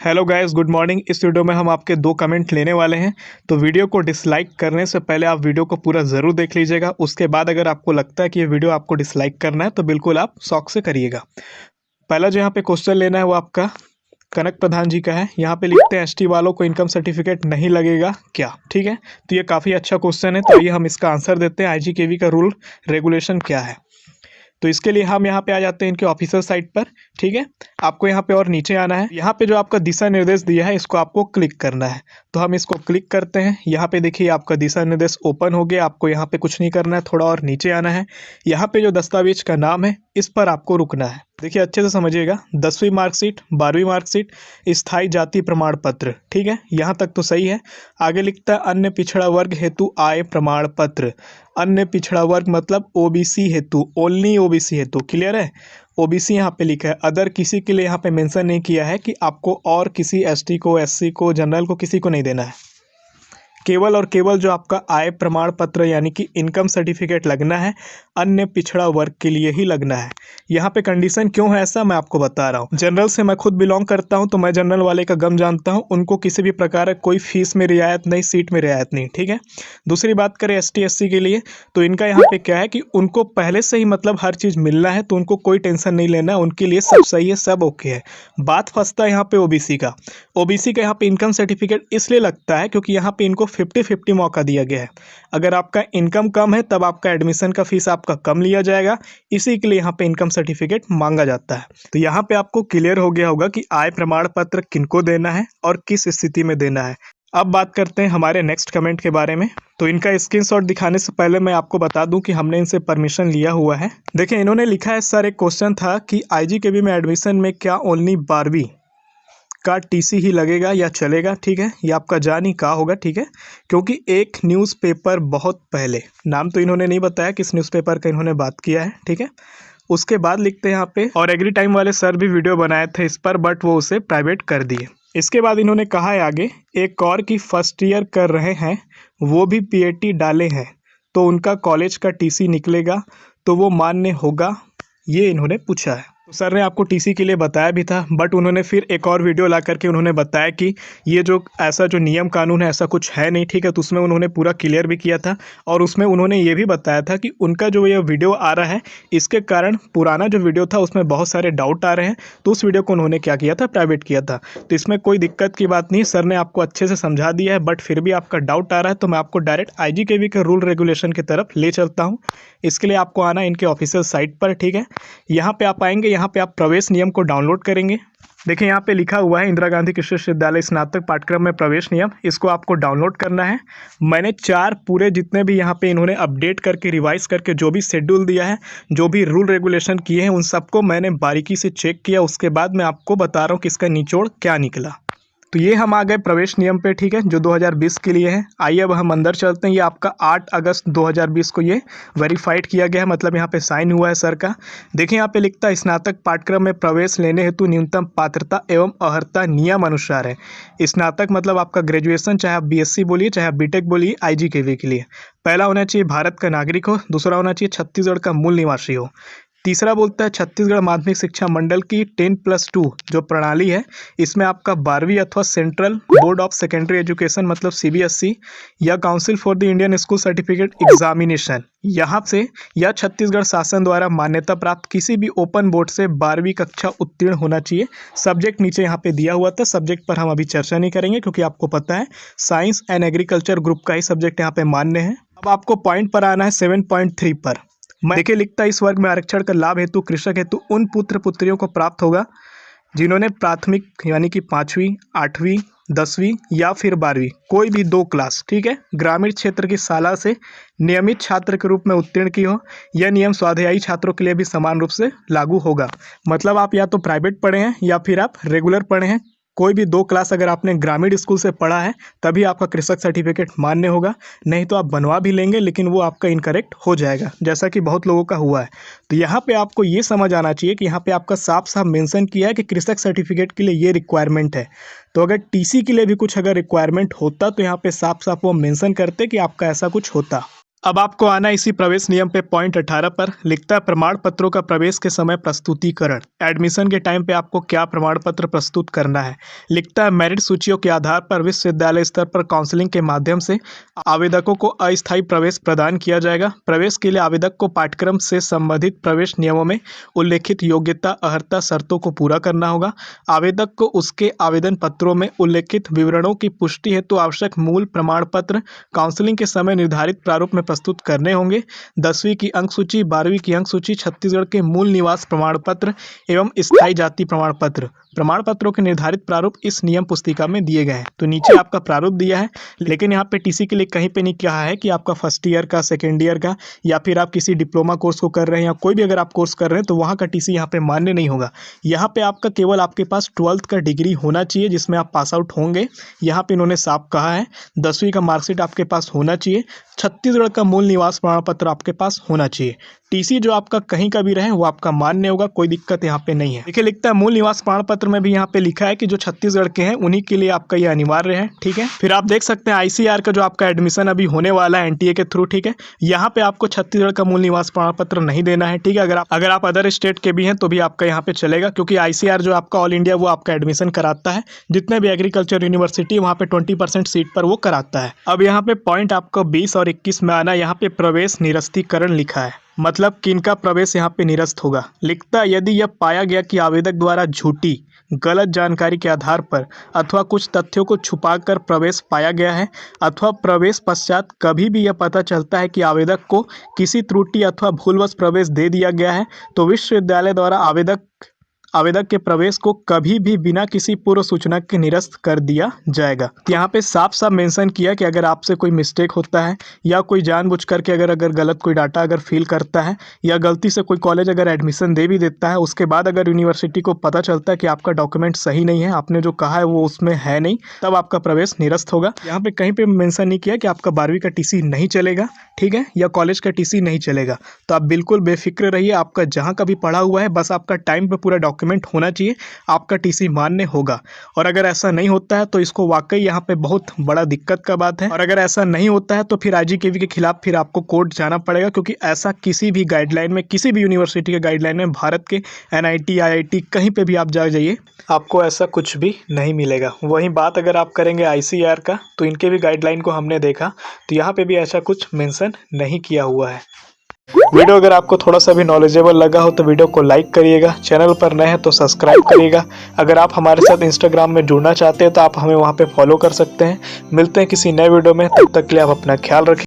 Hello guys, good morning. इस video में हम आपके दो कमेंट लेने वाले हैं। तो वीडियो को डिसलाइक करने से पहले आप वीडियो को पूरा ज़रूर देख लीजिएगा। उसके बाद अगर आपको लगता है कि ये वीडियो आपको डिसलाइक करना है तो बिल्कुल आप शौक से करिएगा। पहला जो यहाँ पे क्वेश्चन लेना है वो आपका कनक प्रधान जी का है। यहाँ पे लिखते हैं एसटी वालों को इनकम सर्टिफिकेट नहीं लगेगा क्या? ठीक है, तो ये काफ़ी अच्छा क्वेश्चन है। तो आइए हम इसका आंसर देते हैं। आईजीकेवी का रूल रेगुलेशन क्या है? तो इसके लिए हम यहाँ पे आ जाते हैं इनके ऑफिशियल साइट पर। ठीक है, आपको यहाँ पे और नीचे आना है। यहाँ पे जो आपका दिशा निर्देश दिया है इसको आपको क्लिक करना है। तो हम इसको क्लिक करते हैं। यहाँ पे देखिए आपका दिशा निर्देश ओपन हो गया। आपको यहाँ पे कुछ नहीं करना है, थोड़ा और नीचे आना है। यहाँ पे जो दस्तावेज का नाम है इस पर आपको रुकना है। देखिए अच्छे से समझिएगा, 10वीं मार्कशीट, 12वीं मार्कशीट, स्थायी जाति प्रमाण पत्र। ठीक है, यहाँ तक तो सही है। आगे लिखता है अन्य पिछड़ा वर्ग हेतु आय प्रमाण पत्र। अन्य पिछड़ा वर्ग मतलब ओबीसी हेतु, ओनली ओबीसी हेतु। क्लियर है? ओबीसी यहाँ पे लिखा है, अदर किसी के लिए यहाँ पे मेंशन नहीं किया है कि आपको और किसी एसटी को, एससी को, जनरल को, किसी को नहीं देना है। केवल और केवल जो आपका आय प्रमाण पत्र यानी कि इनकम सर्टिफिकेट लगना है, अन्य पिछड़ा वर्ग के लिए ही लगना है। यहाँ पे कंडीशन क्यों है ऐसा मैं आपको बता रहा हूँ। जनरल से मैं खुद बिलोंग करता हूँ तो मैं जनरल वाले का गम जानता हूँ। उनको किसी भी प्रकार कोई फीस में रियायत नहीं, सीट में रियायत नहीं। ठीक है, दूसरी बात करें एसटी एससी के लिए तो इनका यहाँ पे क्या है कि उनको पहले से ही मतलब हर चीज़ मिलना है, तो उनको कोई टेंशन नहीं लेना है। उनके लिए सब सही है, सब ओके है। बात फंसता है यहाँ पे ओबीसी का। ओबीसी का यहाँ पे इनकम सर्टिफिकेट इसलिए लगता है क्योंकि यहाँ पे इनको 50-50 मौका दिया गया है। अगर आपका इनकम कम है तब आपका एडमिशन का फीस आपका कम लिया जाएगा, इसी के लिए यहाँ पे इनकम सर्टिफिकेट मांगा जाता है। तो यहाँ पे आपको क्लियर हो गया होगा कि आय प्रमाण पत्र किनको देना है और किस स्थिति में देना है। अब बात करते हैं हमारे नेक्स्ट कमेंट के बारे में। तो इनका स्क्रीनशॉट दिखाने से पहले मैं आपको बता दूं कि हमने इनसे परमिशन लिया हुआ है। देखिए इन्होंने लिखा है, सर एक क्वेश्चन था कि आईजीकेवी में एडमिशन में क्या ओनली 12वीं का टीसी ही लगेगा या चलेगा? ठीक है, ये आपका जानी का होगा। ठीक है, क्योंकि एक न्यूज़पेपर बहुत पहले, नाम तो इन्होंने नहीं बताया किस न्यूज़पेपर का इन्होंने बात किया है। ठीक है, उसके बाद लिखते हैं यहाँ पे, और एग्री टाइम वाले सर भी वीडियो बनाए थे इस पर बट वो उसे प्राइवेट कर दिए। इसके बाद इन्होंने कहा है आगे, एक और की फर्स्ट ईयर कर रहे हैं वो भी पीएटी डाले हैं तो उनका कॉलेज का टीसी निकलेगा तो वो मान्य होगा? ये इन्होंने पूछा है। तो सर ने आपको टीसी के लिए बताया भी था बट उन्होंने फिर एक और वीडियो ला करके उन्होंने बताया कि ये जो ऐसा जो नियम कानून है ऐसा कुछ है नहीं। ठीक है, तो उसमें उन्होंने पूरा क्लियर भी किया था और उसमें उन्होंने ये भी बताया था कि उनका जो ये वीडियो आ रहा है इसके कारण पुराना जो वीडियो था उसमें बहुत सारे डाउट आ रहे हैं, तो उस वीडियो को उन्होंने क्या किया था, प्राइवेट किया था। तो इसमें कोई दिक्कत की बात नहीं, सर ने आपको अच्छे से समझा दिया है। बट फिर भी आपका डाउट आ रहा है तो मैं आपको डायरेक्ट आईजीकेवी के रूल रेगुलेशन की तरफ ले चलता हूँ। इसके लिए आपको आना इनके ऑफिशियल साइट पर। ठीक है, यहाँ पे आप आएंगे, यहाँ पे आप प्रवेश नियम को डाउनलोड करेंगे। देखिए यहाँ पे लिखा हुआ है इंदिरा गांधी कृषि विश्वविद्यालय स्नातक पाठ्यक्रम में प्रवेश नियम, इसको आपको डाउनलोड करना है। मैंने 4 पूरे जितने भी यहाँ पे इन्होंने अपडेट करके रिवाइज करके जो भी शेड्यूल दिया है, जो भी रूल रेगुलेशन किए हैं, उन सबको मैंने बारीकी से चेक किया। उसके बाद मैं आपको बता रहा हूँ कि इसका निचोड़ क्या निकला। तो ये हम आ गए प्रवेश नियम पे। ठीक है, जो 2020 के लिए है। आइए अब हम अंदर चलते हैं। ये आपका 8 अगस्त 2020 को ये वेरीफाइड किया गया है, मतलब यहाँ पे साइन हुआ है सर का। देखिए यहाँ पे लिखता है स्नातक पाठ्यक्रम में प्रवेश लेने हेतु न्यूनतम पात्रता एवं अर्हता नियम अनुसार है। स्नातक मतलब आपका ग्रेजुएशन, चाहे आप बीएससी बोलिए चाहे आप बीटेक बोलिए, आईजीकेवी के लिए पहला होना चाहिए भारत का नागरिक हो, दूसरा होना चाहिए छत्तीसगढ़ का मूल निवासी हो, तीसरा बोलता है छत्तीसगढ़ माध्यमिक शिक्षा मंडल की 10+2 जो प्रणाली है इसमें आपका 12वीं अथवा central board of secondary education मतलब सीबीएसई या council for the Indian school certificate examination यहाँ से या छत्तीसगढ़ शासन द्वारा मान्यता प्राप्त किसी भी ओपन बोर्ड से 12वीं कक्षा उत्तीर्ण होना चाहिए। सब्जेक्ट नीचे यहाँ पे दिया हुआ था, सब्जेक्ट पर हम अभी चर्चा नहीं करेंगे क्योंकि आपको पता है साइंस एंड एग्रीकल्चर ग्रुप का ही सब्जेक्ट यहाँ पे मान्य है। अब आपको पॉइंट पर आना है 7.3 पर। देखिए लिखता है इस वर्ग में आरक्षण का लाभ हेतु कृषक हेतु उन पुत्र पुत्रियों को प्राप्त होगा जिन्होंने प्राथमिक यानी कि 5वीं, 8वीं, 10वीं या फिर 12वीं कोई भी 2 क्लास, ठीक है, ग्रामीण क्षेत्र की शाला से नियमित छात्र के रूप में उत्तीर्ण की हो। यह नियम स्वाध्यायी छात्रों के लिए भी समान रूप से लागू होगा। मतलब आप या तो प्राइवेट पढ़े हैं या फिर आप रेगुलर पढ़े हैं, कोई भी 2 क्लास अगर आपने ग्रामीण स्कूल से पढ़ा है तभी आपका कृषक सर्टिफिकेट मान्य होगा, नहीं तो आप बनवा भी लेंगे लेकिन वो आपका इनकरेक्ट हो जाएगा, जैसा कि बहुत लोगों का हुआ है। तो यहाँ पे आपको ये समझ आना चाहिए कि यहाँ पे आपका साफ साफ मेंशन किया है कि कृषक सर्टिफिकेट के लिए ये रिक्वायरमेंट है। तो अगर टीसी के लिए भी कुछ अगर रिक्वायरमेंट होता तो यहाँ पे साफ साफ वो मेंशन करते कि आपका ऐसा कुछ होता। अब आपको आना इसी प्रवेश नियम पे पॉइंट 18 पर। लिखता है प्रमाण पत्रों का प्रवेश के समय प्रस्तुतिकरण। एडमिशन के टाइम पे आपको क्या प्रमाण पत्र प्रस्तुत करना है। लिखता है मेरिट सूचियों के आधार पर विश्वविद्यालय स्तर पर काउंसलिंग के माध्यम से आवेदकों को अस्थायी प्रवेश प्रदान किया जाएगा। प्रवेश के लिए आवेदक को पाठ्यक्रम से संबंधित प्रवेश नियमों में उल्लेखित योग्यता अर्हता शर्तों को पूरा करना होगा। आवेदक को उसके आवेदन पत्रों में उल्लेखित विवरणों की पुष्टि हेतु आवश्यक मूल प्रमाण पत्र काउंसलिंग के समय निर्धारित प्रारूप में प्रस्तुत करने होंगे। 10वीं की अंक सूची, 12वीं की अंक सूची, छत्तीसगढ़ के मूल निवास प्रमाण पत्र एवं स्थायी जाति प्रमाण पत्र। प्रमाण पत्रों के निर्धारित प्रारूप इस नियम पुस्तिका में दिए गए हैं। तो नीचे आपका प्रारूप दिया है, लेकिन यहाँ पे टीसी के लिए कहीं पे नहीं कहा है कि आपका फर्स्ट ईयर का, सेकेंड ईयर का, या फिर आप किसी डिप्लोमा कोर्स को कर रहे हैं या कोई भी अगर आप कोर्स कर रहे हैं तो वहाँ का टीसी यहाँ पे मान्य नहीं होगा। यहाँ पे आपका केवल आपके पास 12th का डिग्री होना चाहिए जिसमें आप पास आउट होंगे। यहाँ पे इन्होंने साफ कहा है 10वीं का मार्कशीट आपके पास होना चाहिए, छत्तीसगढ़ का मूल निवास प्रमाण पत्र आपके पास होना चाहिए। टीसी जो आपका कहीं का भी रहे वो आपका मान्य होगा, कोई दिक्कत यहाँ पे नहीं है। देखिए लिखता है मूल निवास प्रमाण पत्र में भी यहाँ पे लिखा है कि जो छत्तीसगढ़ के हैं उन्हीं के लिए आपका ये अनिवार्य है। ठीक है, फिर आप देख सकते हैं आईसीआर का जो आपका एडमिशन अभी होने वाला है एनटीए के थ्रू। ठीक है, यहाँ पे आपको छत्तीसगढ़ का मूल निवास प्रमाण पत्र नहीं देना है। ठीक है, अगर आप अदर स्टेट के भी हैं तो भी आपका यहाँ पे चलेगा, क्योंकि आईसीआर जो आपका ऑल इंडिया वो आपका एडमिशन कराता है। जितने भी एग्रीकल्चर यूनिवर्सिटी वहाँ पे 20% सीट पर वो कराता है। अब यहाँ पे पॉइंट आपको 20 और 21 में आना, यहाँ पे प्रवेश निरस्तीकरण लिखा है, मतलब किनका प्रवेश यहाँ पे निरस्त होगा। लिखता यदि यह पाया गया कि आवेदक द्वारा झूठी गलत जानकारी के आधार पर अथवा कुछ तथ्यों को छुपाकर प्रवेश पाया गया है अथवा प्रवेश पश्चात कभी भी यह पता चलता है कि आवेदक को किसी त्रुटि अथवा भूलवश प्रवेश दे दिया गया है तो विश्वविद्यालय द्वारा आवेदक के प्रवेश को कभी भी बिना किसी पूर्व सूचना के निरस्त कर दिया जाएगा। यहाँ पे साफ साफ मेंशन किया कि अगर आपसे कोई मिस्टेक होता है या कोई जानबूझ करके अगर गलत कोई डाटा अगर फिल करता है या गलती से कोई कॉलेज अगर एडमिशन दे भी देता है, उसके बाद अगर यूनिवर्सिटी को पता चलता है कि आपका डॉक्यूमेंट सही नहीं है, आपने जो कहा है वो उसमें है नहीं, तब आपका प्रवेश निरस्त होगा। यहाँ पे कहीं पे मेंशन नहीं किया कि आपका 12वीं का टीसी नहीं चलेगा, ठीक है, या कॉलेज का टीसी नहीं चलेगा। तो आप बिल्कुल बेफिक्र रहिए, आपका जहाँ का भी पढ़ा हुआ है बस आपका टाइम पे पूरा डॉक्यूमेंट होना चाहिए, आपका टीसी मान्य होगा। और अगर ऐसा नहीं होता है तो इसको वाकई यहाँ पे बहुत बड़ा दिक्कत का बात है। और अगर ऐसा नहीं होता है तो फिर आईजीकेवी के खिलाफ फिर आपको कोर्ट जाना पड़ेगा, क्योंकि ऐसा किसी भी गाइडलाइन में, किसी भी यूनिवर्सिटी के गाइडलाइन में, भारत के एनआईटी आईआईटी कहीं पे भी आप जा जाइए, आपको ऐसा कुछ भी नहीं मिलेगा। वहीं बात अगर आप करेंगे आईसीआर का, तो इनके भी गाइडलाइन को हमने देखा तो यहाँ पे भी ऐसा कुछ मेंशन नहीं किया हुआ है। वीडियो अगर आपको थोड़ा सा भी नॉलेजेबल लगा हो तो वीडियो को लाइक करिएगा, चैनल पर नए हैं तो सब्सक्राइब करिएगा। अगर आप हमारे साथ इंस्टाग्राम में जुड़ना चाहते हैं तो आप हमें वहां पे फॉलो कर सकते हैं। मिलते हैं किसी नए वीडियो में, तब तक के लिए आप अपना ख्याल रखें।